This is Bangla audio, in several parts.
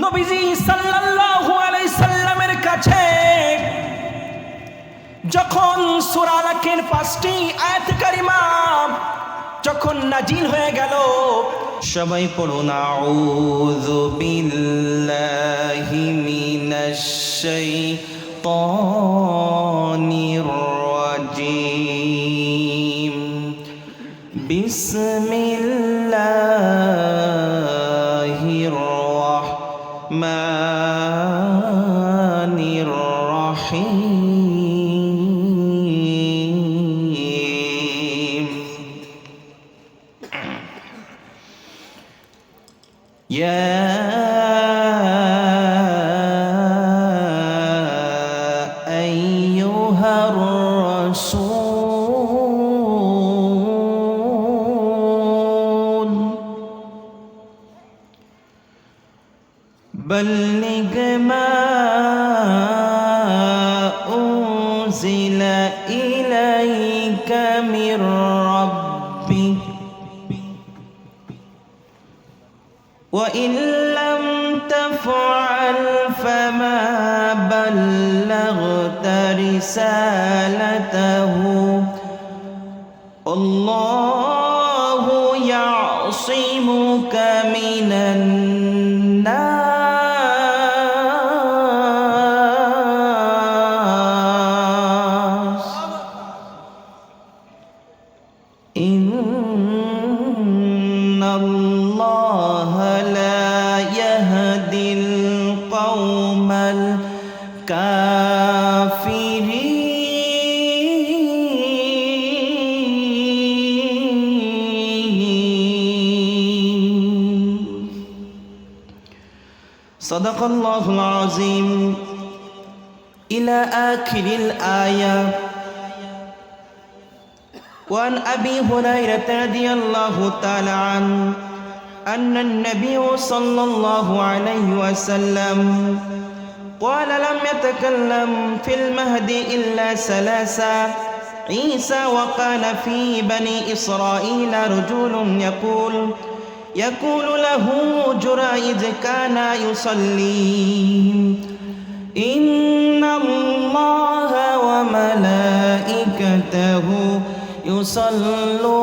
নবীজি সাল্লাল্লাহু আলাইহি সাল্লামের কাছে যখন সূরা আলাকের 5টি আয়াত কারিমা যখন নাজিল হয়ে গেল, সবাই পড়ুন আউযু বিল্লাহি মিনাশ শাইতানির রাজিম, বিসমিল্লাহির রহমানির রহিম। ইয়া আইয়ুহার রাসূল بلغ ما أنزل إليك من ربك وإن لم تفعل فما بلغت رسالته الله يعصمك من الناس إن الله لا يهدي القوم الكافرين. صدق الله العظيم. إلى آخر الآية. وعن أبي هريرة رضي الله تعالى عنه أن النبي صلى الله عليه وسلم قال لم يتكلم في المهد إلا ثلاثة: عيسى، وقال في بني إسرائيل رجل يقول له جريج كان يصلي إن الله وملائكته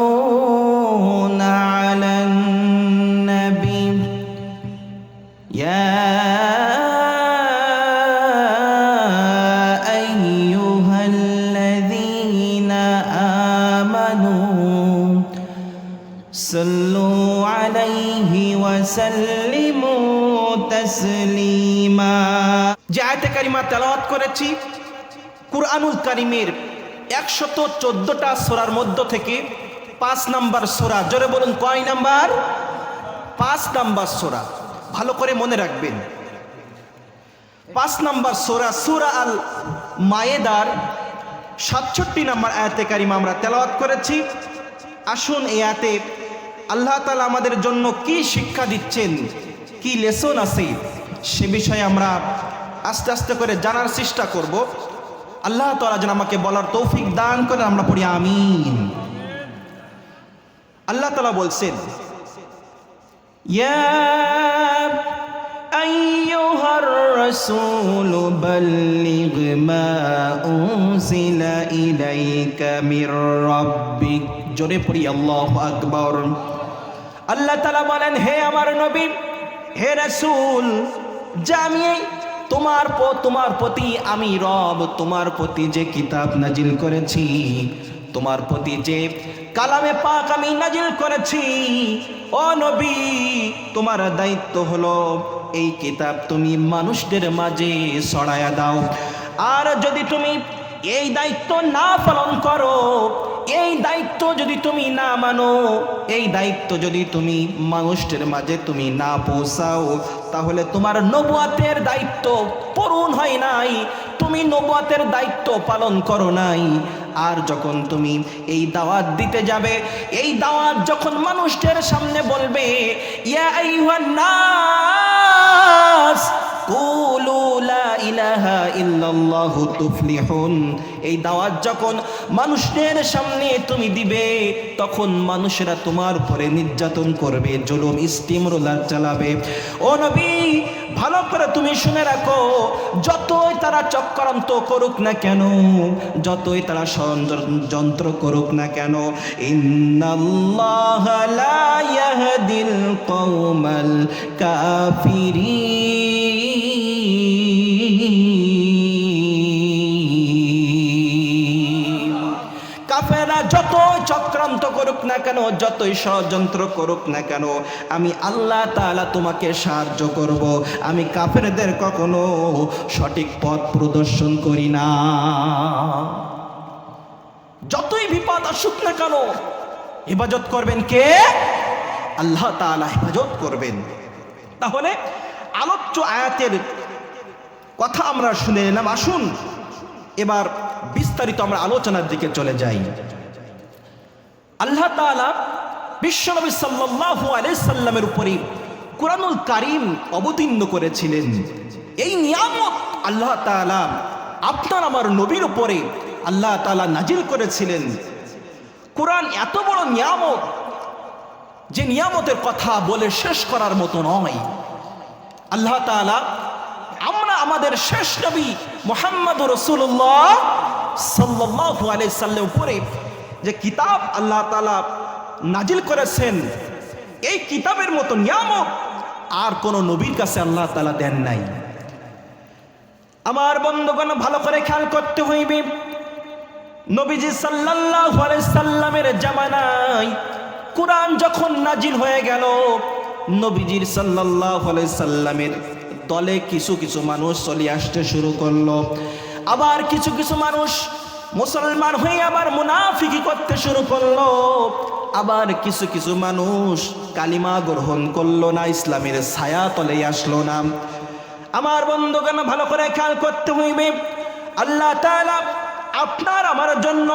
يصلون على النبي يا أيها الذين آمنوا صلوا عليه وسلموا تسليما. যে আয়াতে কারিমা তেলাওয়াত করেছি কুরআনুল কারীমের 114টা সূরার মধ্য থেকে 5 নাম্বার সূরা। জোরে বলুন, কয় নাম্বার? 5 নাম্বার সূরা। ভালো করে মনে রাখবেন, 5 নাম্বার সূরা সূরা আল মায়েদার 67 নাম্বার আয়াতে কারিমা আমরা তেলাওয়াত করেছি। আসুন এই আয়াতে আল্লাহ তাআলা আমাদের জন্য কি শিক্ষা দিচ্ছেন, কি লেসন আছে, সে বিষয়ে আমরা আস্তে আস্তে করে জানার চেষ্টা করব। আল্লাহ তাআলা যেন আমাকে বলার তৌফিক দান করেন, আমরা পড়ি আমিন। আল্লাহ তাআলা বলছেন, ইয়া আইয়ুহার রাসূল বাল্লিগ মা উনজিলা ইলাইকা মির রাব্বিক। জোরে পড়ি আল্লাহু আকবার। আল্লাহ তাআলা বলেন, হে আমার নবী, হে রাসূল, যে আমি তোমার প্রতি আমি রব তোমার প্রতি যে কিতাব নাজিল করেছি, তোমার প্রতি যে কালামে পাক আমি নাজিল করেছি, ও নবী, তোমার দায়িত্ব হলো এই কিতাব তুমি মানুষদের মাঝে ছড়ায়া দাও। আর যদি তুমি এই দায়িত্ব না পালন করো, এই দায়িত্ব যদি তুমি না মানো, এই দায়িত্ব যদি তুমি মানুষদের মাঝে তুমি না পৌঁছাও, তাহলে তোমার নবুয়াতের দায়িত্ব পূরণ হয় নাই, তুমি নবুয়াতের দায়িত্ব পালন করো নাই। আর যখন তুমি এই দাওয়াত দিতে যাবে, এই দাওয়াত যখন মানুষদের সামনে বলবে, ইয়া আইয়ুহান নাস কুলু লা ইলাহা ইল্লাল্লাহু তুফলিহুন, এই দাওয়াত যখন মানুষদের সামনে তুমি দিবে, তখন মানুষেরা তোমার উপরে নির্যাতন করবে, জুলুম স্টিম রোলার চালাবে। ও নবী, ভালো ভালো করে তুমি শুনে রাখো, যতই তারা চক্রান্ত করুক না কেন, যতই তারা ষড়যন্ত্র করুক না কেন, ইন্নাল্লাহা লা ইয়াহদিল কওমাল কাফিরিন। কাফেররা যতই চক্রান্ত করুক না কেন, যতই ষড়যন্ত্র করুক না কেন, আমি আল্লাহ তাআলা তোমাকে সাহায্য করব। আমি কাফেরদের কখনো সঠিক পথ প্রদর্শন করি না। যতই বিপদ আসুক না কেন, হেফাজত করবেন কে? আল্লাহ তাআলা হেফাজত করবেন। তাহলে আলোচ্য আয়াতের কথা আমরা শুনে নিলাম। আসুন এবার বিস্তারিত আমরা আলোচনার দিকে চলে যাই। আল্লাহ তাআলা বিশ্বনবী সাল্লাল্লাহু আলাইহি সাল্লামের উপরে কুরআনুল কারীম অবতীর্ণ করেছিলেন। এই নিয়ামত আল্লাহ তাআলা আপনার আমার নবীর উপরে আল্লাহ তাআলা নাজিল করেছিলেন। কুরআন এত বড় নিয়ামত যে নিয়ামতের কথা বলে শেষ করার মতো নয়। আল্লাহ তাআলা আমরা আমাদের শেষ নবী মুহাম্মদুর রাসূলুল্লাহ সাল্লাল্লাহু আলাইহি সাল্লামের উপরে যে কিতাব আল্লাহ তাআলা নাজিল করেছেন, এই কিতাবের মতো নিয়ামত আর কোন নবীর কাছে আল্লাহ তাআলা দেন নাই। আমার বন্ধুগণ, ভালো করে খেয়াল করতে হইবে, নবীজি সাল্লাল্লাহু আলাইহি সাল্লামের জামানায় কুরআন যখন নাজিল হয়ে গেল, নবীজির সাল্লাল্লাহু আলাইহি সাল্লামের দলে কিছু কিছু মানুষ চলে আসতে শুরু করলো। আবার কিছু কিছু মানুষ মুসলমান হয়ে আবার মুনাফিকি করতে শুরু করলো। আবার কিছু কিছু মানুষ কালিমা গ্রহণ করলো না, ইসলামের ছায়া তলে আসলো না। আমার বন্ধুগণ, ভালো করে খেয়াল করতে হইবে, আল্লাহ তাআলা আপনার আমার জন্য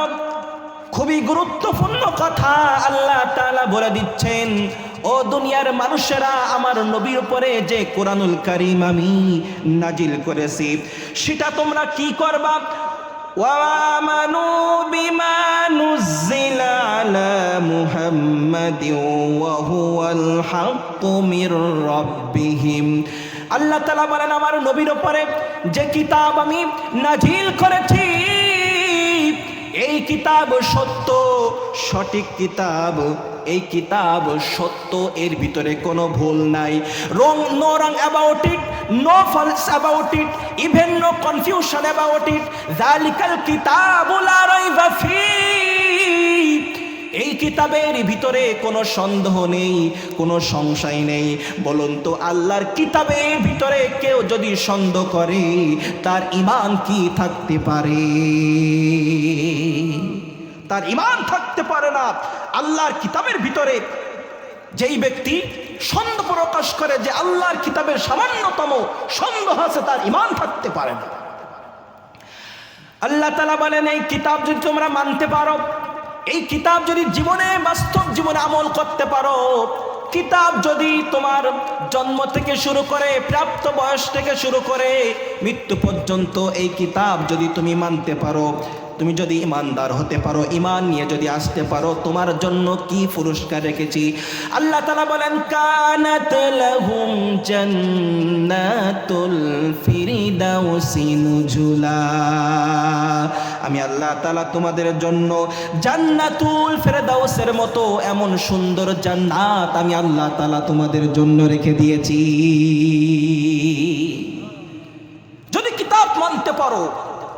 খুবই গুরুত্বপূর্ণ কথা আল্লাহ তাআলা বলে দিচ্ছেন। ও দুনিয়ার মানুষেরা, আমার নবীর উপরে যে কুরআনুল কারীম আমি নাজিল করেছি, সেটা তোমরা কি করবা? ওয়ামানু বিমা নুজিলা আলা মুহাম্মাদিন ওয়া হুয়াল হাক্কু মির রাব্বিহিম। আল্লাহ তাআলা বলেন, আমার নবীর উপরে যে কিতাব আমি নাজিল করেছি, এই কিতাব সত্য, সঠিক কিতাব। এই কিতাব সত্য, এর ভিতরে কোনো ভুল নাই। No wrong about it, no false about it, even no confusion about it. যালিকাল কিতাবু লা রাইবা ফীহ। এই কিতাবের ভিতরে কোনো সন্দেহ নেই, কোনো সংশয় নেই। বলুন তো, আল্লাহর কিতাবের ভিতরে কেউ যদি সন্দেহ করে, তার ঈমান কি থাকতে পারে? তার ঈমান থাকতে পারে না। আল্লাহর কিতাবের ভিতরে যেই ব্যক্তি সন্দেহ প্রকাশ করে যে আল্লাহর কিতাবের সামান্যতম সন্দেহ আছে, তার ঈমান থাকতে পারে না। আল্লাহ তাআলা বলেন, এই কিতাব যদি তোমরা মানতে পারো, এই কিতাব যদি জীবনে, বাস্তব জীবনে আমল করতে পারো, কিতাব যদি তোমার জন্ম থেকে শুরু করে, প্রাপ্ত বয়স থেকে শুরু করে মৃত্যু পর্যন্ত এই কিতাব যদি তুমি মানতে পারো, তুমি যদি ইমানদার হতে পারো, ইমান নিয়ে যদি আসতে পারো, তোমার জন্য কি পুরস্কার রেখেছি। আল্লাহ তাআলা বলেন, কানাত লাহুম জান্নাতুল ফিরদাউসি নুজুলা। আমি আল্লাহ তাআলা তোমাদের জন্য জান্নাতুল ফিরদাউসের মতো এমন সুন্দর জান্নাত আমি আল্লাহ তাআলা তোমাদের জন্য রেখে দিয়েছি। যদি কিতাব মানতে পারো,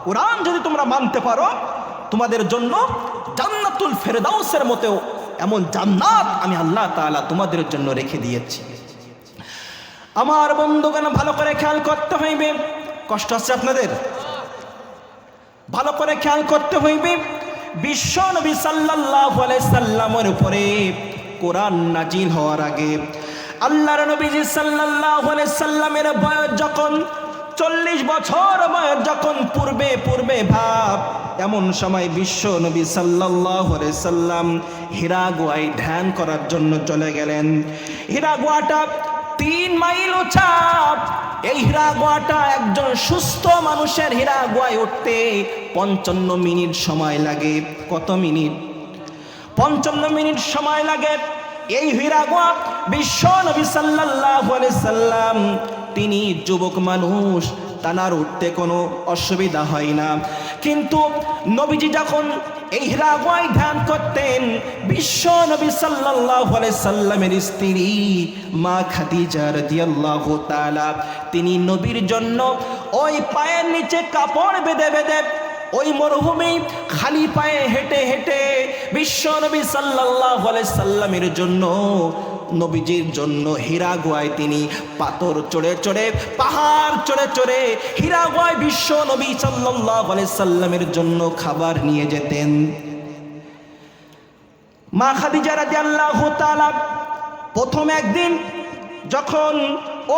কুরআন যদি তোমরা মানতে পারো, তোমাদের জন্য জান্নাতুল ফিরদাউসের মতো এমন জান্নাত আমি আল্লাহ তাআলা তোমাদের জন্য রেখে দিয়েছি। আমার বন্ধুগণ, ভালো করে খেয়াল করতে হইবে। কষ্ট হচ্ছে আপনাদের? ভালো করে খেয়াল করতে হইবে। বিশ্ব নবী সাল্লাল্লাহু আলাইহি সাল্লামের উপরে কোরআন নাজিল হওয়ার আগে আল্লাহর নবীজি সাল্লাল্লাহু আলাইহি সাল্লামের বয়স যখন 40 বছর বয়স যখন পূর্বে ভাব, এমন সময় বিশ্ব নবী সাল্লাল্লাহু আলাইহি সাল্লাম হীরা গুহায় ধ্যান করার জন্য চলে গেলেন। হীরা গুহাটা 3 মাইল উঁচা। এই হীরা গুহাটা একজন সুস্থ মানুষের হীরা গুহায় উঠতে 55 মিনিট সময় লাগে। কত মিনিট? 55 মিনিট সময় লাগে। এই হীরা গুহা বিশ্ব নবী সাল্লাল্লাহু আলাইহি সাল্লাম তিনি যুবক মানুষ, তানার উঠতে কোনো অসুবিধা হয় না। কিন্তু নবীজি যখন এই হীরা গুহায় ধ্যান করতেন, বিশ্ব নবী সাল্লাল্লাহু আলাইহি সাল্লামের স্ত্রী মা খাদিজা রাদিয়াল্লাহু তাআলা তিনি নবীর জন্য ওই পায়ের নিচে কাপড় বেঁধে বেঁধে ওই মরুভূমি খালি পায়ে হেঁটে হেঁটে বিশ্ব নবী সাল্লাল্লাহু আলাইহি সাল্লামের জন্য, নবীজির জন্য হীরা গুহায় তিনি পাথর চড়ে চড়ে, পাহাড় চড়ে চড়ে হীরা গুহায় বিশ্ব নবী সাল্লাল্লাহু আলাইহি সাল্লামের জন্য খাবার নিয়ে যেতেন। মা খাদিজা রাদিয়াল্লাহু তাআলা প্রথম একদিন যখন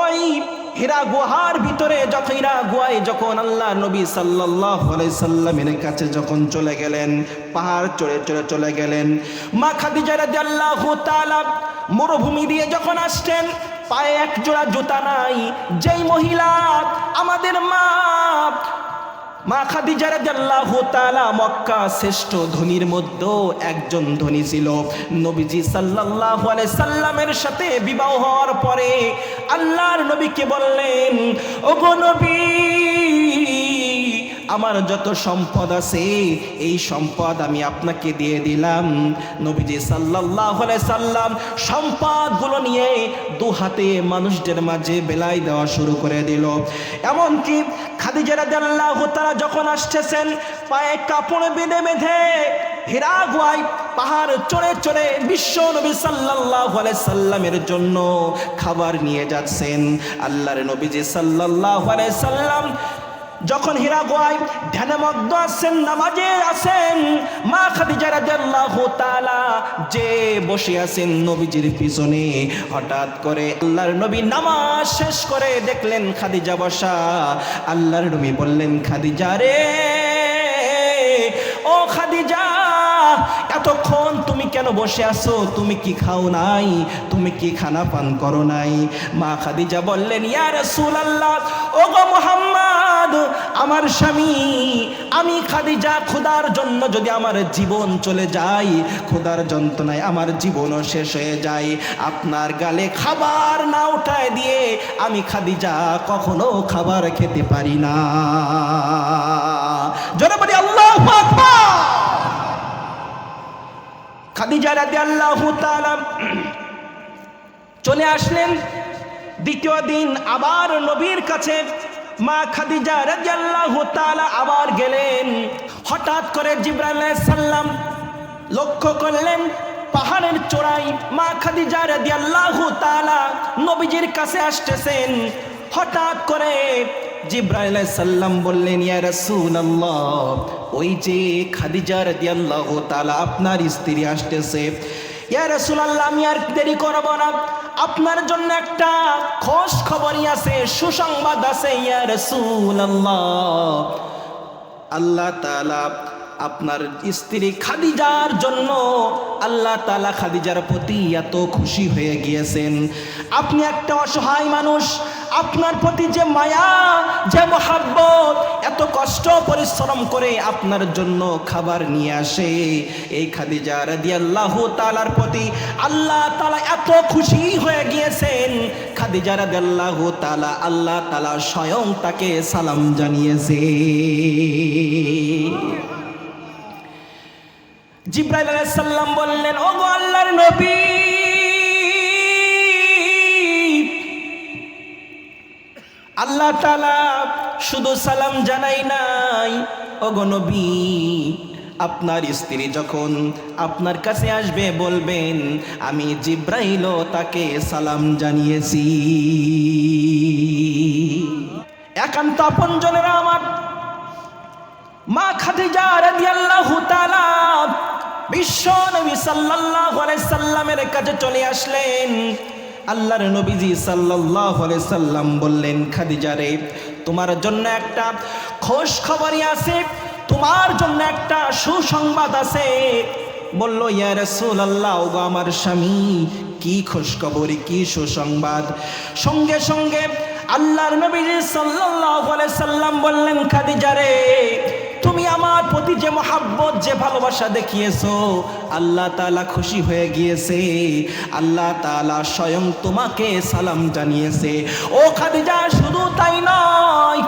ওই হীরা গুহার ভিতরে, যখন হীরা গুহায় যখন আল্লাহ নবী সাল্লাল্লাহু আলাইহি সাল্লামের কাছে যখন চলে গেলেন, পাহাড় চড়ে চড়ে চলে গেলেন, মা খাদিজা রাদিয়াল্লাহু তাআলা মরুভূমি দিয়ে যখন আসছেন, পায়ে এক জোড়া জুতা নাই। যেই মহিলা আমাদের মা খাদিজা রাদিয়াল্লাহু তাআলা মক্কা শ্রেষ্ঠ ধনীর মধ্যে একজন ধনী ছিল। নবীজি সাল্লাল্লাহু আলাইহি সাল্লামের সাথে বিবাহ হওয়ার পরে আল্লাহর নবীকে বললেন, ওগো নবী, আমার যত সম্পদ আছে এই সম্পদ আমি আপনাকে দিয়ে দিলাম। নবীজি সাল্লাল্লাহু আলাইহি সাল্লাম সম্পদগুলো নিয়ে দু হাতে মানুষদের মাঝে বেলাই দেওয়া শুরু করে দিল। এমনকি খাদিজা রাদিয়াল্লাহু তাআলা যখন আসতেছেন, পায়ে কাপড় বেঁধে বেঁধে হীরা গুহায় পাহাড় চড়ে চড়ে বিশ্ব নবী সাল্লাল্লাহু আলাইহি সাল্লামের জন্য খাবার নিয়ে যাচ্ছেন। আল্লাহর নবীজি সাল্লাল্লাহু আলাইহি সাল্লাম যখন হীরা গুহায় ধ্যানমগ্ন আছেন, নামাজে আছেন, মা খাদিজা রাদিয়াল্লাহু তাআলা যে বসে আছেন নবীজির পিছনে, হঠাৎ করে আল্লাহর নবী নামাজ শেষ করে দেখলেন খাদিজা বসা। আল্লাহর নবী বললেন, খাদিজা রে, ও খাদিজা, এতক্ষণ তুমি কেন বসে আছো? তুমি কি খাও নাই? তুমি কি খানা পান করো নাই? মা খাদিজা বললেন, ইয়া রাসূলুল্লাহ, ওগো মুহাম্মদ, আমার স্বামী, আমি খাদিজা ক্ষুধার জন্য যদি আমার জীবন চলে যায়, ক্ষুধার যন্ত্রণায় আমার জীবনও শেষ হয়ে যায়, আপনার গালে খাবার না উঠায় দিয়ে আমি খাদিজা কখনো খাবার খেতে পারি না। জোরে বলি আল্লাহু আকবার। খাদিজা রাদিয়াল্লাহু তাআলা চলে আসলেন। দ্বিতীয় দিন আবার নবীর কাছে মা খাদিজা রাদিয়াল্লাহু তাআলা আবার গেলেন। হঠাৎ করে জিবরাইল আলাইহিস সালাম লক্ষ্য করলেন পাহাড়ের চূড়ায় মা খাদিজা রাদিয়াল্লাহু তাআলা নবীজির কাছে আসতেছেন। হঠাৎ করে জিবরাইল আলাইহিস সালাম বললেন, ইয়া রাসূলুল্লাহ, ওই যে খাদিজা রাদিয়াল্লাহু তাআলা আপনার স্ত্রী আসতেছে। ইয়া রাসূলুল্লাহ, আমি আর দেরি করব না, আপনার জন্য একটা খোঁজ খবরই আছে, সুসংবাদ আছে। ইয়া রাসূলুল্লাহ, আল্লাহ তাআলা আপনার স্ত্রী খাদিজার জন্য, আল্লাহ তাআলা খাদিজার প্রতি এত খুশি হয়ে গিয়েছেন। আপনি একটা অসহায় মানুষ, আপনার প্রতি যে মায়া, যে মহব্বত, এত কষ্ট পরিশ্রম করে আপনার জন্য খাবার নিয়ে আসে, এই খাদিজা রাদিয়াল্লাহু তাআলার প্রতি আল্লাহ তাআলা এত খুশি হয়ে গিয়েছেন। খাদিজা রাদিয়াল্লাহু তাআলা, আল্লাহ তাআলা স্বয়ং তাকে সালাম জানিয়েছে। জিবরাইল আলাইহিস সালাম বললেন, ওগো আল্লাহর নবী, আল্লাহ তাআলা শুধু সালাম জানাই নাই, ওগো নবী, আপনার স্ত্রী যখন আপনার কাছে আসবে বলবেন আমি জিবরাইল তাকে সালাম জানিয়েছি। একান্ত আপনজনেরা আমার, মা খাদিজা রাদিয়াল্লাহু তাআলা বিশ্ব নবী সাল্লাল্লাহু আলাইহি সাল্লামের কাছে চলে আসলেন। আল্লাহর নবীজি সাল্লাল্লাহু আলাইহি সাল্লাম বললেন, খাদিজা রে, তোমার জন্য একটা খোঁজ খবরই আছে, তোমার জন্য একটা সুসংবাদ আছে। বলল, ইয়া রাসূলুল্লাহ, ওগো আমার স্বামী, কি খোঁজ খবরই, কি সুসংবাদ? সঙ্গে সঙ্গে আল্লাহর নবীজি সাল্লাল্লাহু আলাইহি সাল্লাম বললেন, খাদিজা রে, তুমি আমার আমার প্রতি যে মহাব্বত, যে ভালোবাসা দেখিয়েছো, আল্লাহ তাআলা খুশি হয়ে গিয়েছে। আল্লাহ তাআলা স্বয়ং তোমাকে সালাম জানিয়েছে। ও খাদিজা, শুধু তাই নয়,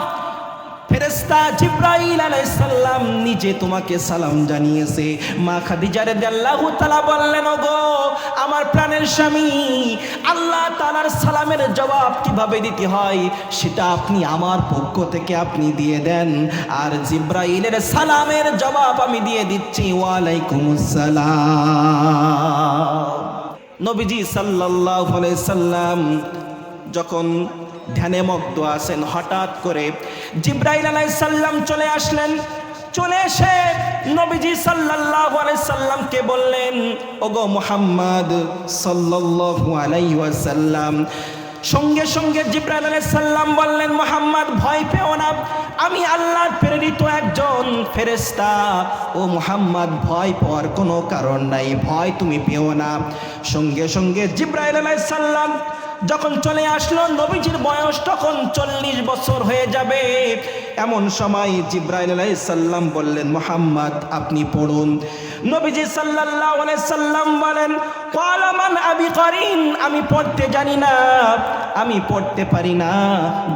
ফেরেশতা জিবরাইল আলাইহিস সালাম নিজে তোমাকে সালাম জানিয়েছে। মা খাদিজা রাদিয়াল্লাহু তাআলা বললেন, ওগো আমার প্রাণের স্বামী, আল্লাহ তাআলার সালামের জবাব কিভাবে দিতে হয় সেটা আপনি আমার পক্ষ থেকে আপনি দিয়ে দেন, আর জিবরাইলের সালামের জবাব আমি দিয়ে দিচ্ছি। ওয়া আলাইকুমুস সালাম। নবীজি সাল্লাল্লাহু আলাইহি সাল্লাম যখন ধ্যানে মগ্ন আছেন, হঠাৎ করে জিবরাইল আলাইহিস সালাম চলে আসলেন। চলে এসে নবীজি সাল্লাল্লাহু আলাইহি সাল্লামকে বললেন, ওগো মুহাম্মদ সাল্লাল্লাহু আলাইহি ওয়াসাল্লাম। সঙ্গে সঙ্গে জিবরাইল আলাইহিস সালাম বললেন, মুহাম্মদ ভয় পেও না, আমি আল্লাহর প্রেরিত একজন ফেরেশতা। ও মুহাম্মদ, ভয় পাওয়ার কোনো কারণ নাই, ভয় তুমি পেও না। সঙ্গে সঙ্গে জিবরাইল আলাইহিস সালাম যখন চলে আসলো, নবীজির বয়স তখন 40 বছর হয়ে যাবে। এমন সময় জিবরাইল আলাইহিস সালাম বললেন, মুহাম্মদ আপনি পড়ুন। নবীজি সাল্লাল্লাহু আলাইহি সাল্লাম বলেন, ক্বালা মান আবি করিন, আমি পড়তে জানি না, আমি পড়তে পারি না।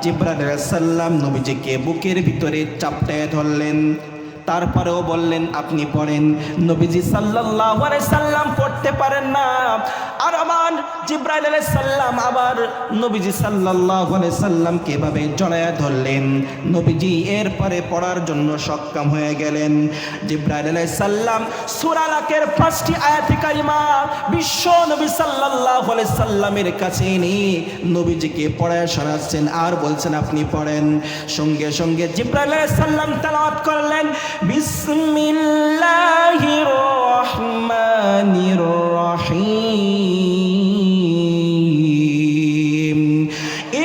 জিবরাইল আলাইহিস সালাম নবীজিকে বুকের ভিতরে চাপটায় ধরলেন, তারপরেও বললেন আপনি পড়েন। নবীজি সাল্লাল্লাহু আলাইহি সাল্লাম পড়তে পারেন না। আর আমার জিবরাইল আলাইহিস সালাম আবার নবীজি সাল্লাল্লাহু আলাইহি সাল্লামকে এভাবে জড়ায়া ধরলেন। নবীজি এরপরে পড়ার জন্য সক্ষম হয়ে গেলেন। জিবরাইল আলাইহিস সালাম সূরা আলাকের 5টি আয়াতে কারিমা বিশ্ব নবী সাল্লাল্লাহু আলাইহি সাল্লামের কাছে এনে নবীজিকে পড়ায় শোনাচ্ছেন আর বলছেন আপনি পড়েন। সঙ্গে সঙ্গে জিবরাইল আলাইহিস সালাম তেলাওয়াত করলেন, বিসমিল্লাহির রহমানির রহিম,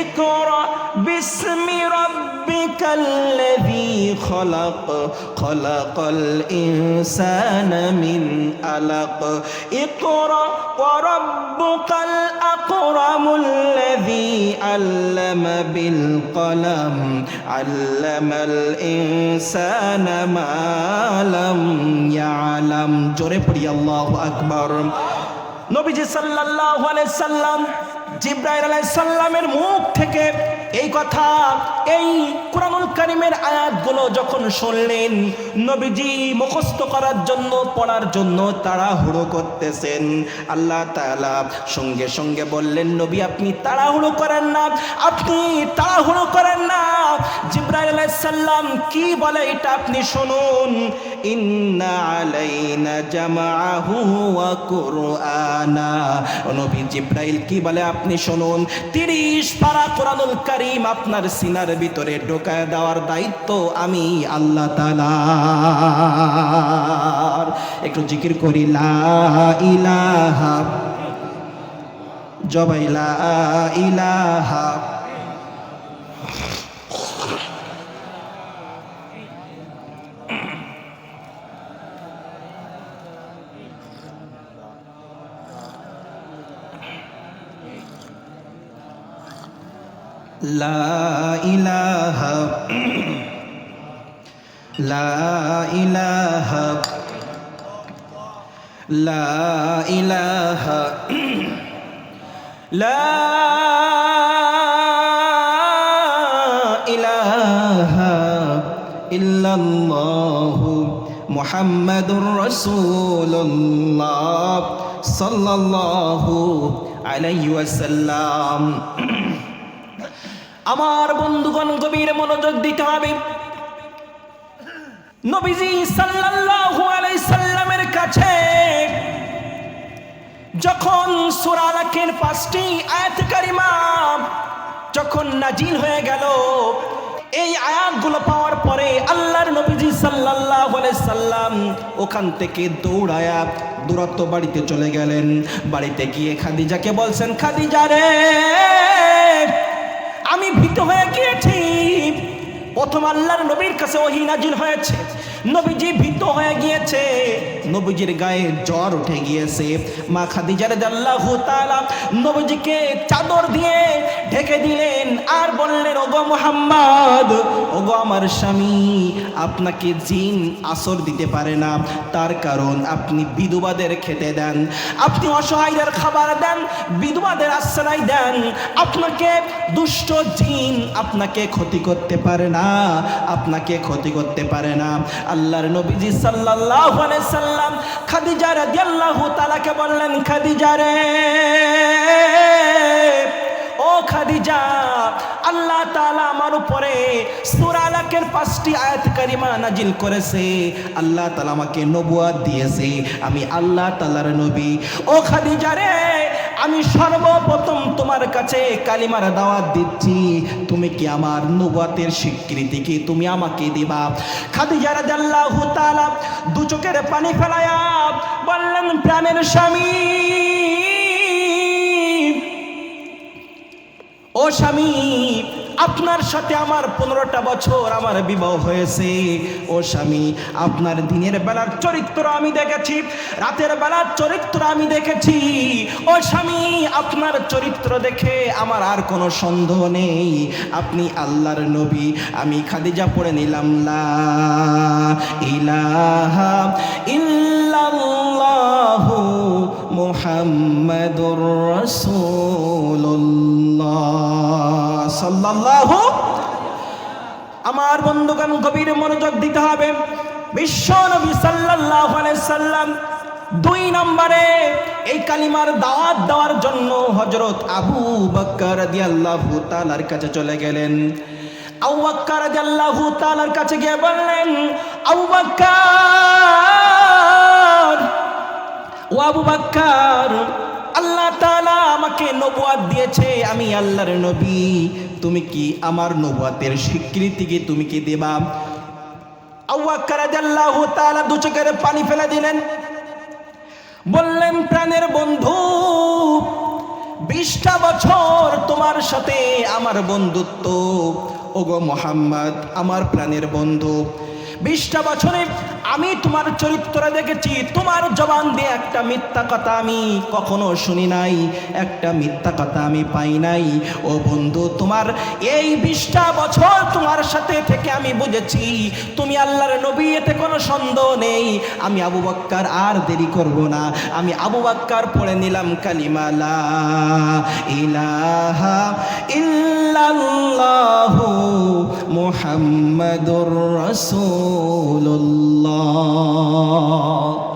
ইকরা বিসমি রাব্বিকাল্লাযী খলাক, খলাকাল ইনসানা মিন আলাক, ইকরা ওয়া রাব্বুকাল আকরামুল্লাযী আল্লামা বিল কলম, আল্লামাল ইনসানা মা লাম ইয়ালাম। জোরে পড়ি আল্লাহু আকবার। নবীজি সাল্লাল্লাহু আলাইহি সাল্লাম জিবরাইল আলাইহিস সালামের মুখ থেকে এই কথা, এই কুরআনুল কারীমের আয়াতগুলো যখন শুনলেন, নবীজি মুখস্থ করার জন্য, পড়ার জন্য তাড়াহুড়ো করতেছেন। আল্লাহ তাআলা সঙ্গে সঙ্গে বললেন, নবী আপনি তাড়াহুড়ো করেন না, আপনি তাড়াহুড়ো করেন না। জিবরাইল আলাইহিস সালাম কি বলে এটা আপনি শুনুন। ইন্না আলাইনা জামাআহু ওয়া কুরআনা। নবী জিবরাইল কি বলে আপনি শুনুন। 30 পারা কুরআনুল কারীম আপনার সিনার ভিতরে ঢোকায় দেওয়ার দায়িত্ব আমি আল্লাহ তাআলার। একটু জিকির করি, লা ইলাহা, জবাই লা ইলাহা, লা ইলাহা, লা ইলাহা, লা ইলাহা, লা ইলাহা ইল্লাল্লাহু মুহাম্মাদুর রাসূলুল্লাহ সাল্লাল্লাহু আলাইহি ওয়াসাল্লাম। আমার বন্ধুগণ, গভীর মনোযোগ দিতে হবে। নবীজি সাল্লাল্লাহু আলাইহি সাল্লামের কাছে যখন সূরা আলাকের 5টি আয়াত কারিমা যখন নাজিল হয়ে গেল, এই আয়াতগুলো পাওয়ার পরে আল্লাহর নবীজি সাল্লাল্লাহু আলাইহি সাল্লাম ওখান থেকে দৌড়ায়া দূরত্ব বাড়িতে চলে গেলেন। বাড়িতে গিয়ে খাদিজাকে বলছেন, খাদিজা রে, আমি ভীত হয়ে গিয়েছি। প্রথম আল্লাহর নবীর কাছে ওহী নাজিল হয়েছে, নবীজি ভীত হয়ে গিয়েছে, নবীজির গায়ে জ্বর উঠে গিয়েছে। মা খাদিজা রাদিয়াল্লাহু তাআলা নবীজিকে চাদর দিয়ে ঢেকে দিলেন আর বললেন, ওগো মুহাম্মদ, ও ওগো আমার স্বামী, আপনাকে জিন আসর দিতে পারে না, তার কারণ আপনি বিধবাদের খেতে দেন, আপনি অসহায়দের খাবার দেন, বিধবাদের আশ্রয় দেন, আপনাকে দুষ্ট জিন আপনাকে ক্ষতি করতে পারে না, আপনাকে ক্ষতি করতে পারে না। আল্লাহর নবীজি সাল্লাল্লাহু আলাইহি সাল্লাম খাদিজা রাদিয়াল্লাহু তাআলাকে বললেন, খাদিজা রে, ও খাদিজা, আল্লাহ তাআলা আমার উপরে সূরা আলাকের 5টি আয়াত কারিমা নাজিল করেছে, আল্লাহ তাআলা আমাকে নবুয়ত দিয়েছে, আমি আল্লাহ তাআলার নবী। ও খাদিজা রে, আমি সর্বপ্রথম তোমার কাছে কালিমার দাওয়াত দিচ্ছি, তুমি কি আমার নবুয়তের স্বীকৃতি কি তুমি আমাকে দিবা? খাদিজা রাদিয়াল্লাহু তাআলা দু চোখের পানি ফেলায়া বললেন, প্রাণের স্বামী, ও স্বামী, আপনার সাথে আমার 15টা বছর আমার বিবাহ হয়েছে। ও স্বামী, আপনার দিনের বেলার চরিত্র আমি দেখেছি, রাতের বেলার চরিত্র আমি দেখেছি। ও স্বামী, আপনার চরিত্র দেখে আমার আর কোনো সন্দেহ নেই, আপনি আল্লাহর নবী। আমি খাদিজা পড়ে নিলাম, লা ইলাহা ইল্লাল্লাহু মুহাম্মাদুর রাসূলুল্লাহ সাল্লাল্লাহু। আমার বন্ধুগণ, গভীর মনোযোগ দিতে হবে। বিশ্ব নবী সাল্লাল্লাহু আলাইহি সাল্লাম 2 নম্বরে এই কালিমার দাওয়াত দেওয়ার জন্য হযরত আবু বকর রাদিয়াল্লাহু তাআলার কাছে চলে গেলেন। আবু বকর রাদিয়াল্লাহু তাআলার কাছে গিয়ে বললেন, আবু বকর, ও আবু বকর, আল্লাহ তাআলা আমাকে নবুয়ত দিয়েছে, আমি আল্লাহর নবী, তুমি কি আমার নবুয়তের স্বীকৃতি কি তুমি কি দেবা? আবু বকর রাদিয়াল্লাহু তাআলা দু চোখের পানি ফেলে দিলেন, বললেন, প্রাণের বন্ধু, 20টা বছর তোমার সাথে আমার বন্ধুত্ব, ওগো মুহাম্মদ, আমার প্রাণের বন্ধু, 20টা বছরে আমি তোমার চরিত্র দেখেছি, তোমার জবান দিয়ে একটা মিথ্যা কথা আমি কখনো শুনি নাই, একটা মিথ্যা কথা আমি পাই নাই। ও বন্ধু, তোমার এই 20টা বছর তোমার সাথে থেকে আমি বুঝেছি তুমি আল্লাহর নবী, এতে কোনো সন্দেহ নেই। আমি আবু বকর আর দেরি করব না, আমি আবু বকর পড়ে নিলাম কালিমা, লা ইলাহা ইল্লাল্লাহু মুহাম্মাদুর রাসূলুল্লাহ।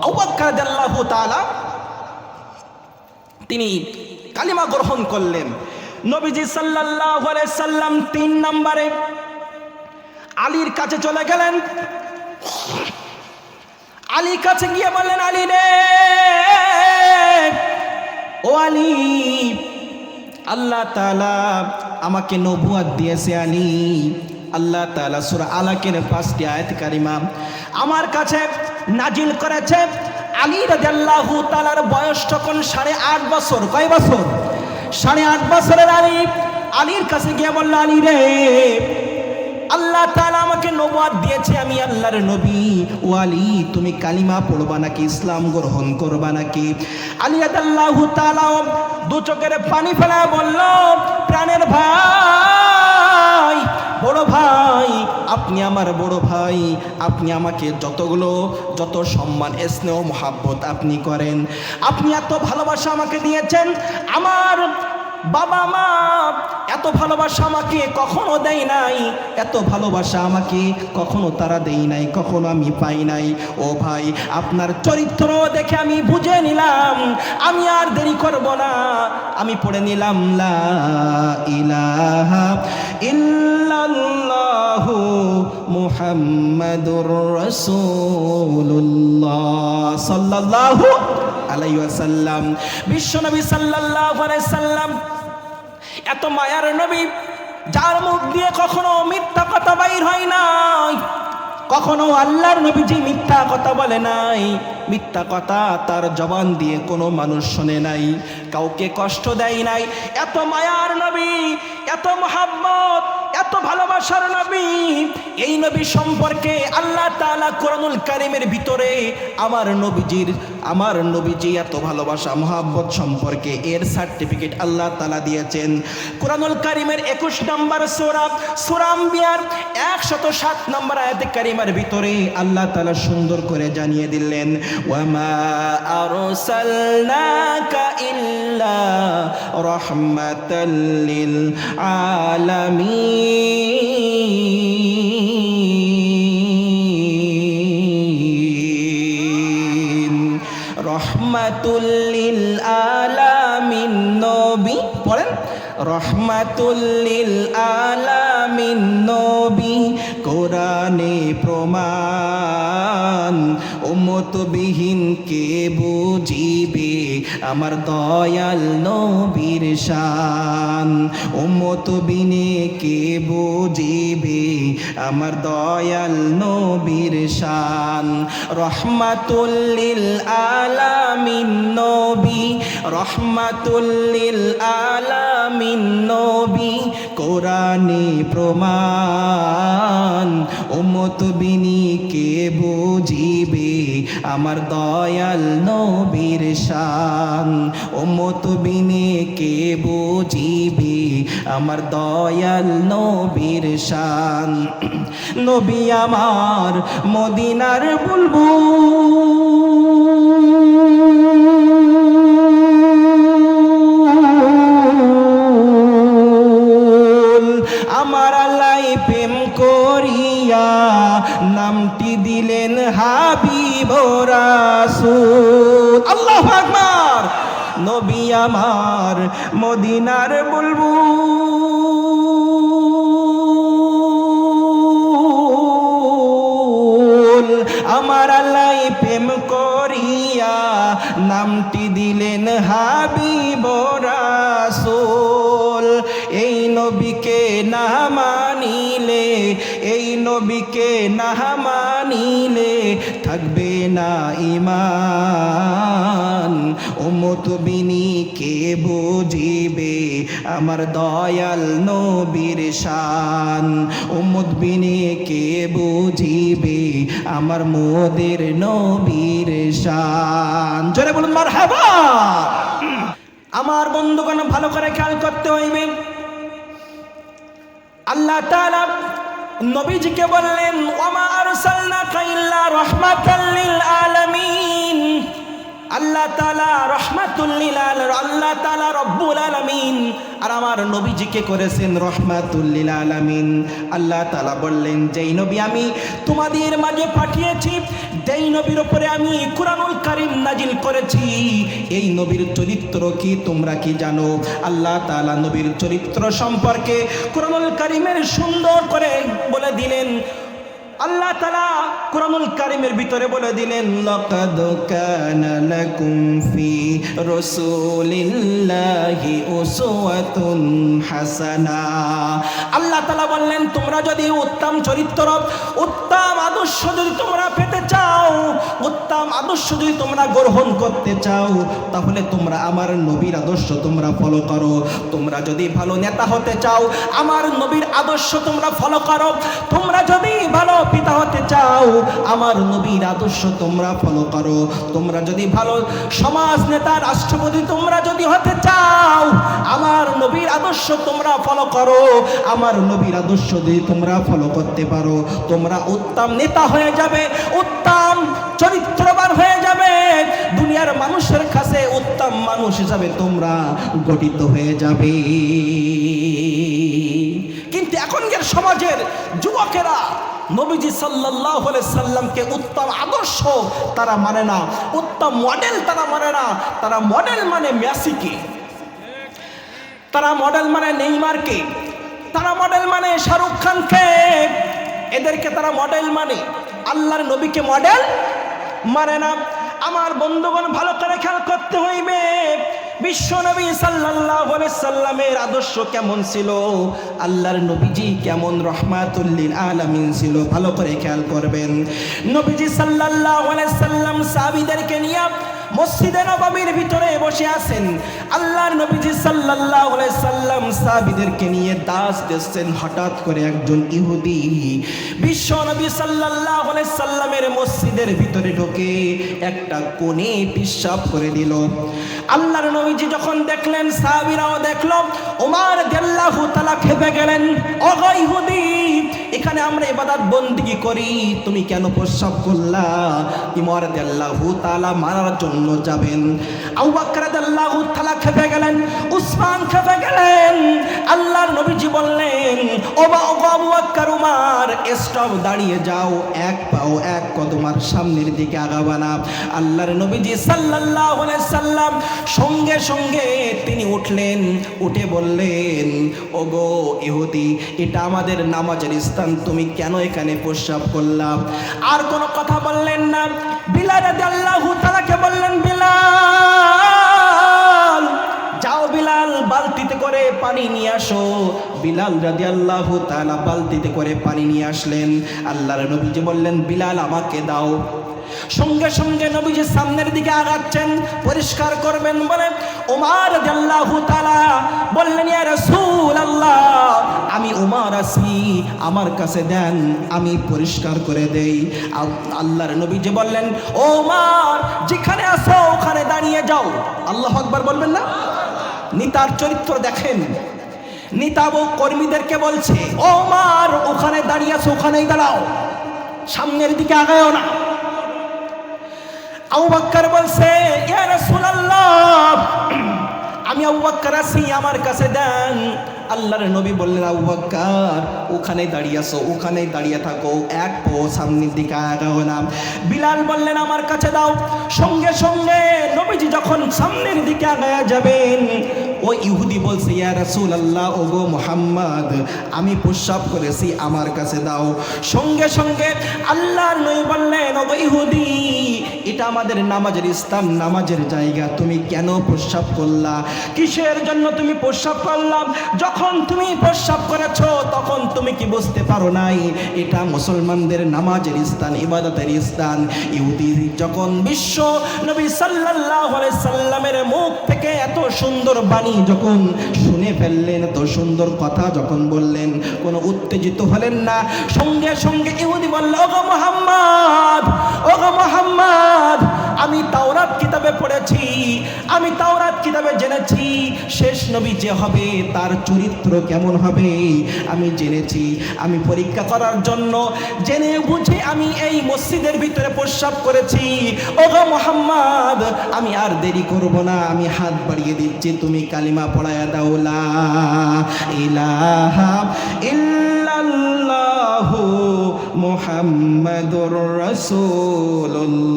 আবু বকর রাদিয়াল্লাহু তাআলা তিনি কালিমা গ্রহণ করলেন। নবীজি সাল্লাল্লাহু আলাইহি সাল্লাম 3 নম্বরে আলীর কাছে চলে গেলেন। আলীর কাছে গিয়ে বললেন, আলী রে, ও আলী, আল্লাহ তাআলা আমাকে নবুয়ত দিয়েছে আলী। আল্লাহ তাআলা সূরা আলাকের 5টি আয়াত কারিমা আমার কাছে নাজিল করেছে। আলী রাদিয়াল্লাহু তাআলার বয়স তখন 8.5 বছর। কয় বছর? 8.5 বছরের আলী আলীর কাছে গিয়ে বলল, আলী রে, আল্লাহ তাআলা আমাকে নবুয়ত দিয়েছে, আমি আল্লাহর নবী। ও আলী, তুমি কালিমা পড়বা নাকি ইসলাম গ্রহণ করবা নাকি? আলী রাদিয়াল্লাহু তাআলা দু চোখের পানি ফেলা বলল, প্রাণের ভাই, বড় ভাই, আপনি আমার বড় ভাই, আপনি আমাকে যত সম্মান স্নেহ মহাব্বত আপনি করেন, আপনি এত ভালোবাসা আমাকে দিয়েছেন, আমার বাবা মা এত ভালোবাসা আমাকে কখনো দেয় নাই, এত ভালোবাসা আমাকে কখনো তারা দেয় নাই, কখনো আমি পাই নাই। ও ভাই, আপনার চরিত্র দেখে আমি বুঝে নিলাম, আমি আর দেরি করব না, আমি পড়ে নিলাম, লা ইলাহা ইল্লাল্লাহু মুহাম্মাদুর রাসূলুল্লাহ সাল্লাল্লাহু আলাইহি ওয়াসাল্লাম। বিশ্বনবী সাল্লাল্লাহু আলাইহি সাল্লাম এত মায়ার নবী, যার মুখ দিয়ে কখনো মিথ্যা কথা বাইর হয় নাই, কখনো আল্লাহর নবীজি মিথ্যা কথা বলে নাই, মিথ্যা কথা তার জবান দিয়ে কোনো মানুষ শোনে নাই, কাউকে কষ্ট দেয় নাই। এত মায়ার নবী, এত মহাব্বত, এত ভালোবাসার নবী, এই নবী সম্পর্কে আল্লাহ তাআলা কোরআনুল কারীমের ভিতরে আমার নবীজির আমার নবীজি এত ভালোবাসা মহাব্বত সম্পর্কে এর সার্টিফিকেট আল্লাহ তাআলা দিয়েছেন। কুরআনুল কারীমের 21 নম্বর সূরা সূরা আম্বিয়ার 107 নম্বর আয়াতে কারিমার ভিতরে আল্লাহ তাআলা সুন্দর করে জানিয়ে দিলেন, ওয়ামা আরসালনাকা ইল্লা রাহমাতাল লিল আলামিন। রহমাতুল লিল আলামিন নবী, পড়েন, রহমাতুল লিল আলামিন নবী, কোরআনে প্রমাণ, উম্মত বিহীন কে বুঝিবে আমার দয়াল নবীর শান, উম্মত বিনে কে বুঝিবে আমার দয়াল নবীর শান। রহমাতুল লিল আলামিন নবী, রহমাতুল লিল আলামিন নবী, কোরআনে প্রমাণ, উম্মত বিনি কে বুঝিবে আমার দয়াল নবীর শান, উম্মত বিনি কে বুঝিবে আমার দয়াল নবীর শান। নবী আমার মদিনার বুলবুল, আমার আল্লাহ প্রেম করিয়া নামটি দিলেন হাবিব রাসূল। আল্লাহু আকবার। নবী আমার মদিনার বুলবুল, আমার আল্লাহ প্রেম করিয়া নামটি দিলেন হাবিব রাসূল। এই নবীকে না মানিলে, এই নবীকে না মানিলে থাকবে না ঈমান, উম্মত বিনি কে বুঝিবে আমার দয়াল নবীর শান, উম্মত বিনি কে বুঝিবে আমার মোদের নবীর শান। জোরে বলুন মারহাবা। আমার বন্ধুগণ ভালো করে খেয়াল করতে হইবে, আল্লাহ তাআলা নবীজিকে বললেন, ওয়ামা আরসালনাকা ইল্লা রাহমাতাল লিল আলামিন। আল্লাহ তাআলা রাহমাতুল লিল আলামিন, আল্লাহ তাআলা রব্বুল আলামিন, আর আমার নবীজিকে করেছেন রহমাতুল লিল আলামিন। আল্লাহ তাআলা বললেন, যেই নবী আমি তোমাদের মাঝে পাঠিয়েছি, যেই নবীর উপরে আমি কুরআনুল কারীম নাজিল করেছি, এই নবীর চরিত্র কি তোমরা কি জানো? আল্লাহ তাআলা নবীর চরিত্র সম্পর্কে কুরআনুল কারীমের সুন্দর করে বলে দিলেন। আল্লাহ তাআলা কুরআনুল কারীমের ভিতরে বলে দিলেন, লাকাদ কানা লাকুম ফি রাসূলিল্লাহি উসওয়াতুন হাসানা। আল্লাহ তাআলা বললেন, তোমরা যদি উত্তম চরিত্র, উত্তম আদর্শ যদি তোমরা পেতে চাও, উত্তম আদর্শ যদি তোমরা গ্রহণ করতে চাও, তাহলে তোমরা আমার নবীর আদর্শ তোমরা ফলো করো। তোমরা যদি ভালো নেতা হতে চাও, আমার নবীর আদর্শ তোমরা ফলো করো। তোমরা যদি ভালো পিতা হতে চাও, আমার নবীর আদর্শ তোমরা ফলো করো। তোমরা যদি ভালো সমাজ নেতা, রাষ্ট্রপতি তোমরা যদি হতে চাও, আমার নবীর আদর্শ তোমরা ফলো করো। আমার নবীর আদর্শ যদি তোমরা ফলো করতে পারো, তোমরা উত্তম নেতা হয়ে যাবে, উত্তম চরিত্রবান হয়ে যাবে, দুনিয়ার মানুষের কাছে উত্তম মানুষ হিসাবে তোমরা গঠিত হয়ে যাবে। কিন্তু এখনকার সমাজের যুবকেরা নবীজি সাল্লাল্লাহু আলাইহি সাল্লামকে উত্তম আদর্শ তারা মানে না, উত্তম মডেল তারা মানে না। তারা মডেল মানে মেসিকে, তারা মডেল মানে নেইমারকে, তারা মডেল মানে শাহরুখ খানকে, এদেরকে তারা মডেল মানে, আল্লাহর নবীকে মডেল মানে না। আমার বন্ধুগণ ভালো করে খেয়াল করতে হইবে, বিশ্বনবী সাল্লাল্লাহু আলাইহি সাল্লামের আদর্শ কেমন ছিল, আল্লাহর নবীজি কেমন রহমাতুল লিল আলামিন ছিল, ভালো করে খেয়াল করবেন। নবীজি সাল্লাল্লাহু আলাইহি সাল্লাম সাহাবীদেরকে নিয়ে মসজিদে নববীর ভিতরে বসে আছেন। আল্লাহর নবীজি সাল্লাল্লাহু আলাইহি সাল্লাম সাহাবীদেরকে নিয়ে দাস দিচ্ছেন। হঠাৎ করে একজন ইহুদি বিশ্ব নবী সাল্লাল্লাহু আলাইহি সাল্লামের মসজিদের ভিতরে ঢোকে একটা কোণে পেশাব করে দিল। আল্লাহর নবীজি যখন দেখলেন, সাহাবীরাও দেখলো, ওমর রাদিয়াল্লাহু তাআলা খেপে গেলেন, ওগো ইহুদি, এখানে আমরা ইবাদত বন্দেগী করি, তুমি কেন প্রস্রাব করলা? ওমর রাদিয়াল্লাহু তাআলা মারার জন্য যাবেন। আবু বকর রাদিয়াল্লাহু তাআলা খেপে গেলেন, উসমান খেপে গেলেন। আল্লাহর নবীজি বললেন, ও আবু বকর, উমর, স্টপ, দাঁড়িয়ে যাও, এক পাও এক কদম আর সামনের দিকে আগাবা না। আল্লাহর নবীজি সাল্লাল্লাহু আলাইহি সাল্লাম সঙ্গে সঙ্গে তিনি উঠলেন, উঠে বললেন, ওগো ইহুদি, এটা আমাদের নামাজের স্থান, তুমি কেন এখানে প্রস্রাব করলাম? আর কোনো কথা বললেন না। বিলাল রাদিয়াল্লাহু তাআলাকে বললেন, বিলাল, যাও বিলাল, বালতিতে করে পানি নিয়ে আসো। বিলাল রাদিয়াল্লাহু তাআলা বালতিতে করে পানি নিয়ে আসলেন। আল্লাহর নবীজি বললেন, বিলাল, আমাকে দাও। সঙ্গে সঙ্গে নবীজি সামনের দিকে আগাচ্ছেন, পরিষ্কার করবেন বলে ওমর রাদিয়াল্লাহু তাআলা বললেন, ইয়া রাসূলুল্লাহ, আমি ওমর আছি, আমার কাছে দেন, আমি পরিষ্কার করে দেই। আল্লাহর নবীজি বললেন, ওমর, যেখানে আছো ওখানে দাঁড়িয়ে যাও। আল্লাহু আকবার বলবেন না? নেতার চরিত্র দেখেন। নেতা কর্মীদেরকে বলছে, ওমর, ওখানে দাঁড়িয়ে আছো, ওখানেই দাঁড়াও, সামনের দিকে আগায়ও না। আবু বকর বলছে, ইয়া রাসূলুল্লাহ, আমি আবু বকর আছি, আমার কাছে দেন। আল্লাহর নবী বললেন, আবু বকর, ওখানে দাঁড়িয়ে আছো, ওখানেই দাঁড়িয়ে থাকো, এক পা সামনের দিকে আগাও না। বিলাল বললেন, আমার কাছে দাও। সঙ্গে সঙ্গে নবীজি যখন সামনের দিকে আগায়া যাবেন, ওই ইহুদি বলছে, ইয়া রাসূলুল্লাহ, ওগো মুহাম্মদ, আমি প্রস্রাব করেছি, আমার কাছে দাও। সঙ্গে সঙ্গে আল্লাহর নবী বললেন, ওগো ইহুদি, এটা আমাদের নামাজের স্থান, নামাজের জায়গা, তুমি কেন প্রস্রাব করলা? কিসের জন্য তুমি প্রস্রাব করলাম? যখন তুমি প্রস্রাব করেছো তখন তুমি কি বুঝতে পারো নাই এটা মুসলমানদের নামাজের স্থান, ইবাদতের স্থান? ইহুদি যখন বিশ্ব নবী সাল্লাল্লাহু আলাইহি সাল্লামের মুখ থেকে এত সুন্দর বাণী যখন শুনে ফেললেন, এত সুন্দর কথা যখন বললেন, কোনো উত্তেজিত হলেন না। সঙ্গে সঙ্গে ইহুদি বলল, ওগো মুহাম্মদ, ওগো মুহাম্মদ, আমি তাওরাত কিতাবে পড়েছি, আমি তাওরাত কিতাবে জেনেছি শেষ নবী যে হবে তার চরিত্র কেমন হবে আমি জেনেছি। আমি পরীক্ষা করার জন্য জেনে বুঝে আমি এই মসজিদের ভিতরে প্রস্রাব করেছি। ওগো মুহাম্মদ, আমি আর দেরি করব না, আমি হাত বাড়িয়ে দিচ্ছি, তুমি কালিমা পড়ায়া দাও, লা ইলাহা ইল্লাল্লাহু মুহাম্মাদুর রাসূলুল্লাহ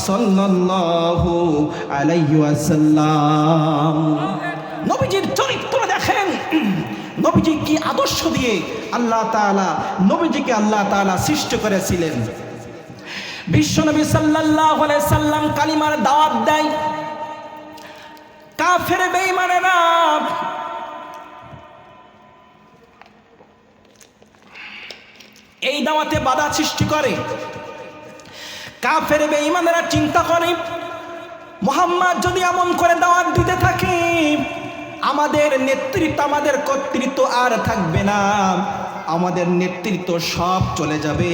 সাল্লাল্লাহু আলাইহি ওয়াসাল্লাম। নবীজির চরিত্র দেখেন, নবীজি কি আদর্শ দিয়ে আল্লাহ তাআলা নবীজিকে আল্লাহ তাআলা সৃষ্টি করেছিলেন। বিশ্বনবী সাল্লাল্লাহু আলাইহি সাল্লাম কালিমার দাওয়াত দেয়, কাফের বেঈমানেরা এই দাওয়াতে বাধা সৃষ্টি করে। কাফের বেঈমানেরা চিন্তা করে, মুহাম্মদ যদি এমন করে দাওয়াত দিতে থাকে, আমাদের নেতৃত্ব, আমাদের কর্তৃত্ব আর থাকবে না, আমাদের নেতৃত্ব সব চলে যাবে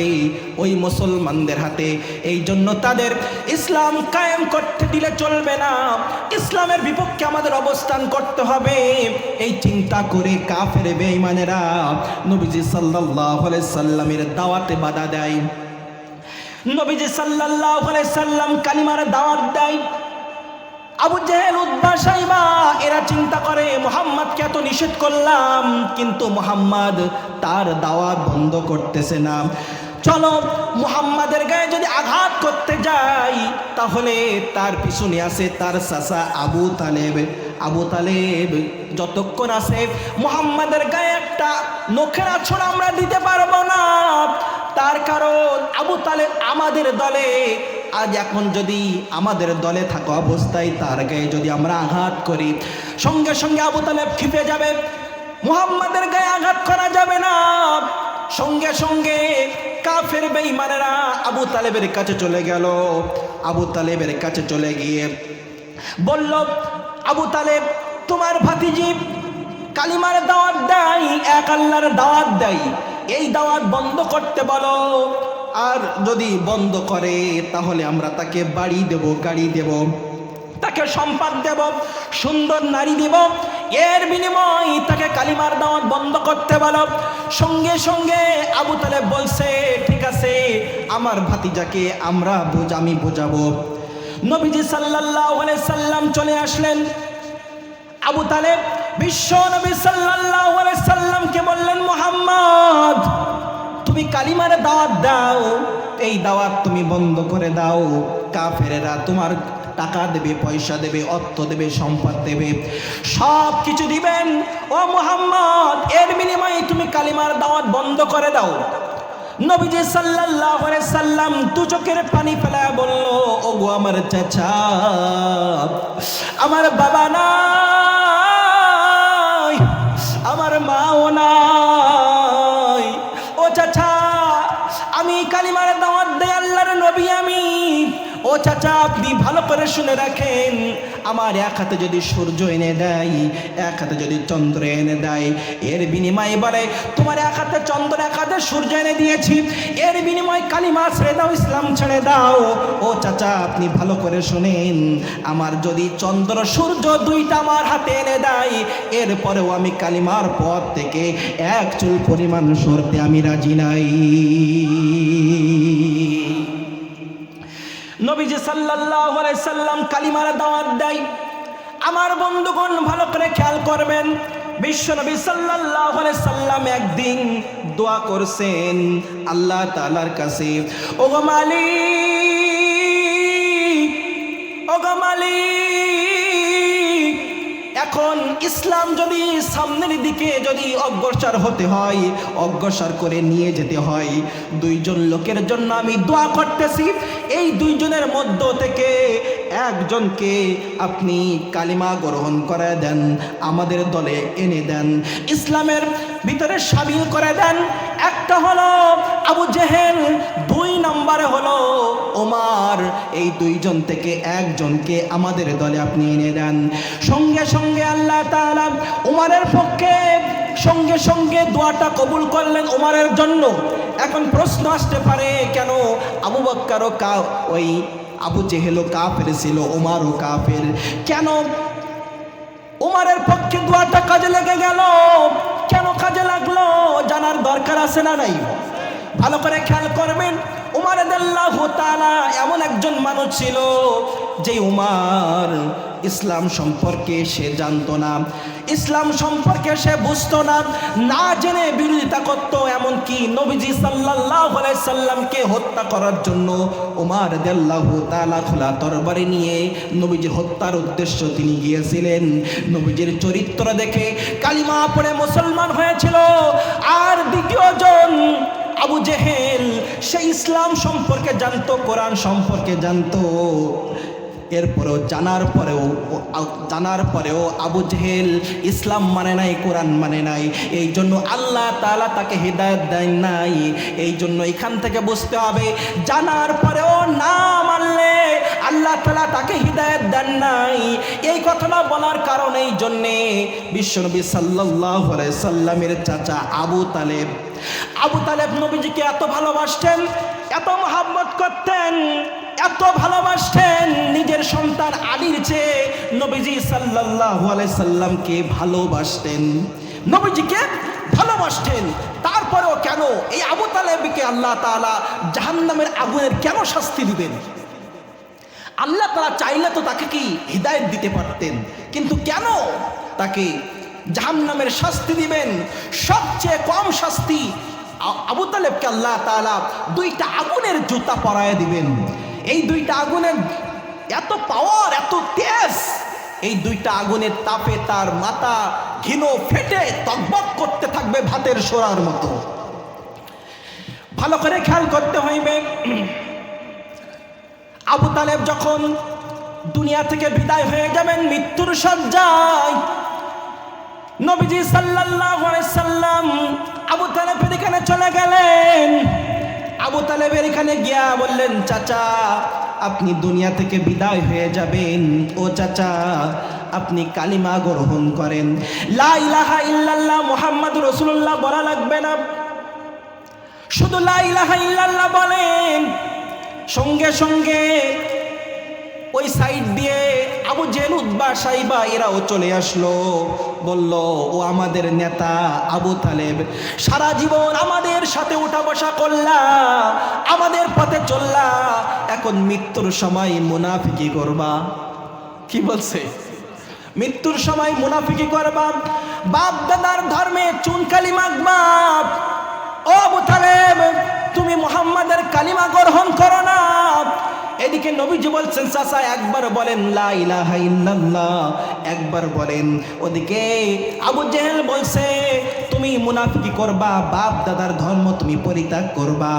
ওই মুসলমানদের হাতে। এই জন্য তাদের ইসলাম কায়েম করতে দিলে চলবে না, ইসলামের বিপক্ষে আমাদের অবস্থান করতে হবে। এই চিন্তা করে কাফের বেঈমানেরা নবীজি সাল্লাল্লাহু আলাইহি সাল্লামের দাওয়াতে বাধা দেয়। নবীজি সাল্লাল্লাহু আলাইহি সাল্লাম কালিমার দাওয়াত দেয়। আবু জেহেল, উতবা, সাইবা এরা চিন্তা করে মুহাম্মদকে এত নিষেধ করলাম কিন্তু মুহাম্মদ তার দাওয়াত বন্ধ করতেছে না, চলো মুহাম্মাদের গায়ে যদি আঘাত করতে যাই তাহলে তার পিছনে আছে তার চাচা আবু তালেব। আবু তালেব যতক্ষণ আছে মুহাম্মাদের গায়ে একটা নখের আঁচড় আমরা দিতে পারবো না, তার কারণ আবু তালেব আমাদের দলে। আজ এখন যদি আমাদের দলে থাকা অবস্থায় তার গায়ে যদি আমরা আঘাত করি, সঙ্গে সঙ্গে আবু তালেব ক্ষিপে যাবে, মুহাম্মাদের গায়ে আঘাত করা যাবে না। সঙ্গে সঙ্গে কাফের বেঈমানেরা আবু তালেবের কাছে চলে গেল। আবু তালেবের কাছে চলে গিয়ে বলল, আবু তালেব, তোমার ভাতিজি কালিমার দাওয়াত দেয়, এক আল্লাহর দাওয়াত দেয়, এই দাওয়াত বন্ধ করতে বলো। আর যদি বন্ধ করে তাহলে আমরা তাকে বাড়ি দেব, গাড়ি দেব, তাকে সম্পদ দেব, সুন্দর নারী দেব, এর বিনিময় তাকে কালিমার দাওয়াত বন্ধ করতে বলো। সঙ্গে সঙ্গে আবু তালেব বলছে, ঠিক আছে, আমার ভাতিজাকে আমি বোঝাবো। নবীজি সাল্লাল্লাহু আলাইহি সাল্লাম চলে আসলেন। আবু তালেব বিশ্ব নবী সাল্লাল্লাহু আলাইহি সাল্লামকে বললেন, মুহাম্মদ, তুমি কালিমার দাওয়াত দাও, এই দাওয়াত তুমি বন্ধ করে দাও। কাফেরেরা তোমার টাকা দেবে, পয়সা দেবে, অর্থ দেবে, সম্পদ দেবে, সব কিছু দিবেন। ও মুহাম্মদ, এর বিনিময়ে তুমি কালিমার দাওয়াত বন্ধ করে দাও। নবীজি সাল্লাল্লাহু আলাইহি সাল্লাম দু চোখের পানি ফেলা বলল, ওগো আমার চাচা, আমার বাবা নাই, আমার মাও নাই, ও চাচা, আমি কালিমার দাওয়াত দেই আল্লাহর নবী আমি। ও চাচা, আপনি ভালো করে শুনে রাখেন, আমার এক হাতে যদি সূর্য এনে দেয়, এক হাতে যদি চন্দ্র এনে দেয়, এর বিনিময়ে বলে তোমার এক হাতে চন্দ্র, এক হাতে সূর্য এনে দিয়েছি, এর বিনিময়ে কালিমা ছেড়ে দাও, ইসলাম ছেড়ে দাও। ও চাচা, আপনি ভালো করে শুনেন, আমার যদি চন্দ্র সূর্য দুইটা আমার হাতে এনে দেয়, এরপরেও আমি কালিমার পথ থেকে এক চুল পরিমাণ সরতে আমি রাজি নাই। নবীজি সাল্লাল্লাহু আলাইহি সাল্লাম কালিমার দাওয়াত দেয়। আমার বন্ধুগণ ভালো করে খেয়াল করবেন, বিশ্ব নবী সাল্লাল্লাহু আলাইহি সাল্লাম একদিন দোয়া করছেন আল্লাহ তাআলার কাছে, ওগো মালিক, ওগো মালিক, এখন ইসলাম যদি সামনের দিকে যদি অগ্রসর হতে হয়, অগ্রসর করে নিয়ে যেতে হয়, দুইজন লোকের জন্য আমি দোয়া করতেছি, এই দুইজনের মধ্য থেকে একজনকে আপনি কালিমা গ্রহণ করে দেন, আমাদের দলে এনে দেন, ইসলামের ভিতরে শামিল করে দেন। একটা হলো আবু জেহেল, দুই নম্বরে হলো ওমর, এই দুইজন থেকে একজনকে আমাদের দলে আপনি এনে দেন। সঙ্গে সঙ্গে আল্লাহ তাআলা ওমরের পক্ষে সঙ্গে সঙ্গে দোয়াটা কবুল করলেন ওমরের জন্য। এখন প্রশ্ন আসতে পারে, কেন আবু বকরও ওই আবু জেহেলও কাফের ছিল, ওমরও কাফের, কেন ওমরের পক্ষে দোয়াটা কাজে লেগে গেল? কেন কাজে লাগলো? জানার দরকার আছে না নাই? ভালো করে খেয়াল করবেন, উমর রাদিয়াল্লাহু তাআলা এমন একজন মানুষ ছিল যে উমর ইসলাম সম্পর্কে সে জানতো না, ইসলাম সম্পর্কে সে বুঝতো না, না জেনে বিরোধিতা করতো। এমনকি নবীজি সাল্লাল্লাহু আলাইহি সাল্লামকে হত্যা করার জন্য উমর রাদিয়াল্লাহু তাআলা খোলা তরবারি নিয়ে নবীজির হত্যার উদ্দেশ্য তিনি গিয়েছিলেন। নবীজির চরিত্র দেখে কালিমা পড়ে মুসলমান হয়েছিল। আর দ্বিতীয়জন আবু জেহেল, সে ইসলাম সম্পর্কে জানতো, কোরআন সম্পর্কে জানতো, এরপরেও জানার পরেও আবু জেহেল ইসলাম মানে নাই, কোরআন মানে নাই। এই জন্য আল্লাহ তাআলা তাকে হিদায়াত দেন নাই। এই জন্য এখান থেকে বুঝতে হবে, জানার পরেও না মানলে আল্লাহ তাআলা তাকে হিদায়াত দেন নাই। এই কথাটা বলার কারণ এই জন্যে বিশ্বনবী সাল্লাল্লাহু আলাইহি সাল্লামের চাচা আবু তালেব নবীজিকে এত ভালোবাসতেন, এত মহব্বত করতেন, এত ভালোবাসতেন, নিজের সন্তান আলীর চেয়ে নবীজি সাল্লাল্লাহু আলাইহি সাল্লামকে ভালোবাসতেন, নবীজিকে ভালোবাসতেন। তারপরেও কেন এই আবু তালেবকে আল্লাহ তাআলা জাহান্নামের আগুনের কেন শাস্তি দিবেন? আল্লাহ তাআলা চাইলে তো তাকে কি হিদায়াত দিতে পারতেন, কিন্তু কেন তাকে জাহান্নামের শাস্তি দিবেন? সবচেয়ে কম শাস্তি আবু তালেবকে আল্লাহ তাআলা দুইটা আগুনের জুতা পরায় দিবেন। এই দুইটা আগুনের এত পাওয়ার, এত তেজ, এই দুইটা আগুনের তাপে তার মাথা ঘিনো ফেটে তকবক করতে থাকবে ভাতের সোরার মতো। ভালো করে খেয়াল করতে হইবে, আবু তালেব যখন দুনিয়া থেকে বিদায় হয়ে যাবেন মৃত্যুর শয্যায়, নবীজি সাল্লাল্লাহু আলাইহি সাল্লাম আবু তালেবের এখানে চলে গেলেন। আবু তালেবের এখানে গিয়া বললেন, চাচা আপনি দুনিয়া থেকে বিদায় হয়ে যাবেন, ও চাচা আপনি কালিমা গ্রহণ করেন, লা ইলাহা ইল্লাল্লাহ মুহাম্মাদুর রাসূলুল্লাহ বলা লাগবে না, শুধু লা ইলাহা ইল্লাল্লাহ বলেন। সঙ্গে সঙ্গে ওই সাইড দিয়ে আবু জেহেল, উতবা, সাইবা এরাও চলে আসলো, বলল ও আমাদের নেতা আবু তালেব, সারা জীবন আমাদের সাথে উঠা বসা করলা, আমাদের পথে চললা, এখন মৃত্যুর সময় মুনাফিকি করবা। কি বলছে? মৃত্যুর সময় মুনাফিকি করবা, বাপ দাদার ধর্মে চুন কালি মাখবা। ও আবু তালেব, তুমি মুহাম্মাদের কালিমা গ্রহণ করো না। এদিকে নবীজি বলছেন চাচা একবার বলেন লা ইলাহা ইল্লাল্লাহ, একবার বলেন। ওদিকে আবু জেহেল বলছে তুমি মুনাফিকি করবা, বাপ দাদার ধর্ম তুমি পরিত্যাগ করবা।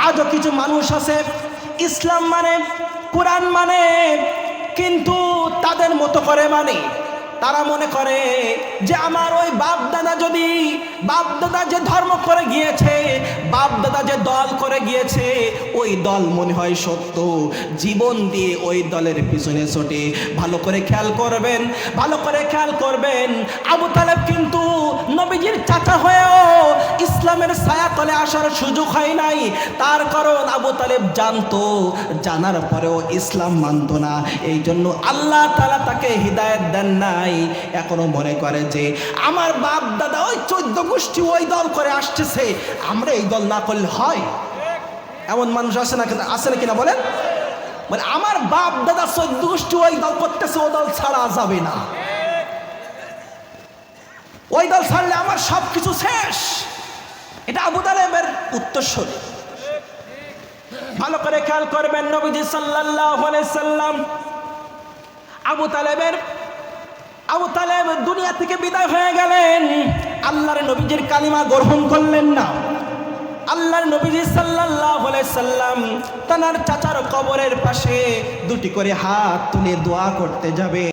আজও কিছু মানুষ আছে ইসলাম মানে, কোরআন মানে, কিন্তু তাদের মতো করে মানে। তারা মনে করে যে আমার ওই বাপ দাদা যদি, বাপ দাদা যে ধর্ম করে গিয়েছে, বাপ দাদা যে দল করে গিয়েছে, ওই দল মনে হয় সত্য, জীবন দিয়ে ওই দলের পিছনে ছোটে। ভালো করে খেয়াল করবেন, ভালো করে খেয়াল করবেন, আবু তালেব কিন্তু নবীজির চাচা হয়েও ইসলামের ছায়া তলে আসার সুযোগ হয় নাই। তার কারণ আবু তালেব জানতো, জানার পরেও ইসলাম মানত না, এই জন্য আল্লাহ তাআলা তাকে হিদায়াত দেন নাই। এখনো মনে করে যে আমার বাপ দাদা ওই 14 গোষ্ঠী ওই দল করে আসতেছে, আমরা এই দল না করলে হয়। এমন মানুষ আছে না, আছে না কিনা বলেন? মানে আমার বাপ দাদা 14 গোষ্ঠী ওই দল করতেছে, ও দল ছাড়া যাবে না, ওই দল ছাড়লে আমার সব কিছু শেষ। এটা আবু তালেবের উত্তরসূরি। ভালো করে খেয়াল করবেন, নবীজি সাল্লাল্লাহু আলাইহি সাল্লাম আবু তালেব দুনিয়া থেকে বিদায় হয়ে গেলেন, আল্লাহর নবীজির কালিমা গ্রহণ করলেন না। আল্লাহর নবীজি সাল্লাল্লাহু আলাইহি সাল্লাম তার চাচার কবরের পাশে দুটি করে হাত তুলে দোয়া করতে যাবে।